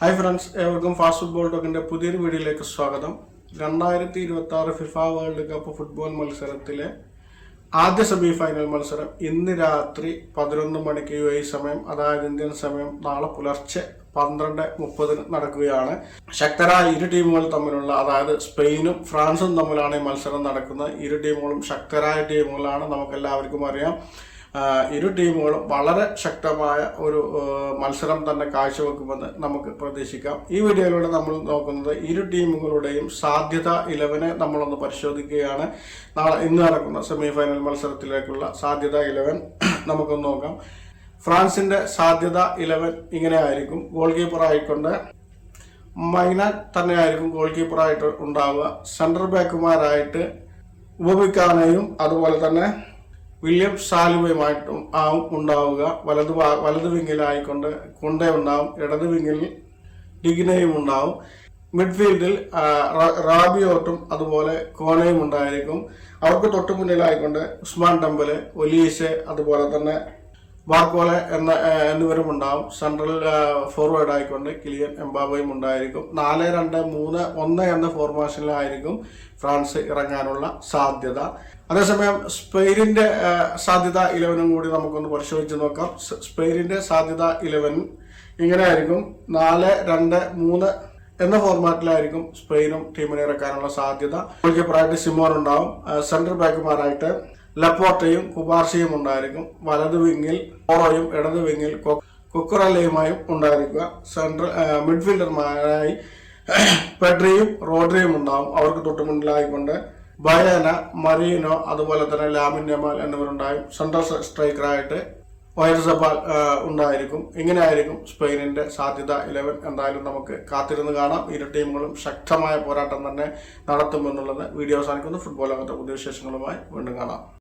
Hi friends, ഏവർക്കും fast football ടോക്കിന്റെ പുതിയൊരു വീഡിയോയിലേക്ക് സ്വാഗതം. 2026 ഫിഫ വേൾഡ് കപ്പ് ഫുട്ബോൾ മത്സരത്തിലെ ആദ്യ സെമി ഫൈനൽ മത്സരം ഇന്ന് രാത്രി 11 മണിക്ക് UAE സമയം, അതായത് ഇന്ത്യൻ സമയം നാളെ പുലർച്ചെ 12:30 നടക്കുകയാണ്. ശക്തരായ ഇരു ടീമുകൾ തമ്മിലുള്ള, അതായത് സ്പെയിനും ഫ്രാൻസും തമ്മിലാണ് ഈ മത്സരം നടക്കുന്നത്. ഇരു ടീമുകളും ശക്തരായ ടീമുകളാണ്, നമുക്കെല്ലാവർക്കും അറിയാം. ഇരു ടീമുകളും വളരെ ശക്തമായ ഒരു മത്സരം തന്നെ കാഴ്ചവെക്കുമെന്ന് നമുക്ക് പ്രതീക്ഷിക്കാം. ഈ വീഡിയോയിലൂടെ നമ്മൾ നോക്കുന്നത് ഇരു ടീമുകളുടെയും സാധ്യത 11 നമ്മളൊന്ന് പരിശോധിക്കുകയാണ്. ഇന്ന് നടക്കുന്ന സെമി ഫൈനൽ മത്സരത്തിലേക്കുള്ള സാധ്യത 11 നമുക്കൊന്ന് നോക്കാം. ഫ്രാൻസിന്റെ സാധ്യത 11 ഇങ്ങനെ ആയിരിക്കും. ഗോൾ കീപ്പർ ആയിക്കൊണ്ട് മൈനാൻ തന്നെയായിരിക്കും ഗോൾ കീപ്പറായിട്ട് ഉണ്ടാവുക. സെൻട്രൽ ബാക്കുമാരായിട്ട് ഉപമിക്കാനെയും അതുപോലെ തന്നെ വില്യം സാലിവയുമായിട്ടും ഉണ്ടാവുക. വലത് വിങ്ങിലായിക്കൊണ്ട് കുണ്ടേ ഉണ്ടാവും, ഇടത് വിങ്ങിൽ ഡിഗ്നയും ഉണ്ടാവും. മിഡ്ഫീൽഡിൽ റാബിയോട്ടും അതുപോലെ കോണയും ഉണ്ടായിരിക്കും. അവർക്ക് തൊട്ടു മുന്നിലായിക്കൊണ്ട് ഉസ്മാൻ ഡെമ്പലെ, ഒലീസെ, അതുപോലെ തന്നെ ബാർക്കോലെ എന്നിവരും ഉണ്ടാവും. സെൻട്രൽ ഫോർവേഡ് ആയിക്കൊണ്ട് കിലിയൻ എംബാബയും ഉണ്ടായിരിക്കും. 4-2-3-1 എന്ന ഫോർമേഷനിലായിരിക്കും ഫ്രാൻസ് ഇറങ്ങാനുള്ള സാധ്യത. അതേസമയം സ്പെയിനിന്റെ സാധ്യത 11 കൂടി നമുക്കൊന്ന് പരിശോധിച്ച് നോക്കാം. സ്പെയിനിന്റെ സാധ്യത 11 ഇങ്ങനെയായിരിക്കും. 4-2-3 എന്ന ഫോർമാറ്റിലായിരിക്കും സ്പെയിനും ടീമിനെ ഇറക്കാനുള്ള സാധ്യത. ഗോൾ കീപ്പറായിട്ട് സിമോൻ ഉണ്ടാവും. സെൻട്രൽ ബാക്കുമാരായിട്ട് ലപ്പോർട്ടയും കുബാർസിയും ഉണ്ടായിരിക്കും. വലത് വിങ്ങിൽ ഓറോയും ഇടത് വിങ്ങിൽ കുക്കുറല്ലയുമായും ഉണ്ടായിരിക്കുക. സെൻട്രൽ മിഡ്ഫീൽഡർമാരായി പെഡ്രിയും റോഡ്രിയും ഉണ്ടാവും. അവർക്ക് തൊട്ടു മുന്നിലായിക്കൊണ്ട് ബയാന, മറീനോ, അതുപോലെ തന്നെ ലാമിൻ യമാൽ എന്നിവരുണ്ടായും. സെൻട്രൽ സ്ട്രൈക്കറായിട്ട് വൈർസബാൽ ഉണ്ടായിരിക്കും. ഇങ്ങനെയായിരിക്കും സ്പെയിനിന്റെ സാധ്യത 11. എന്തായാലും നമുക്ക് കാത്തിരുന്ന് കാണാം. ഇരു ടീമുകളും ശക്തമായ പോരാട്ടം തന്നെ നടത്തുമെന്നുള്ളത് വീഡിയോ അവസാനിക്കുന്നു. ഫുട്ബോൾ ലോകത്തെ പുതിയ വിശേഷങ്ങളുമായി വീണ്ടും കാണാം.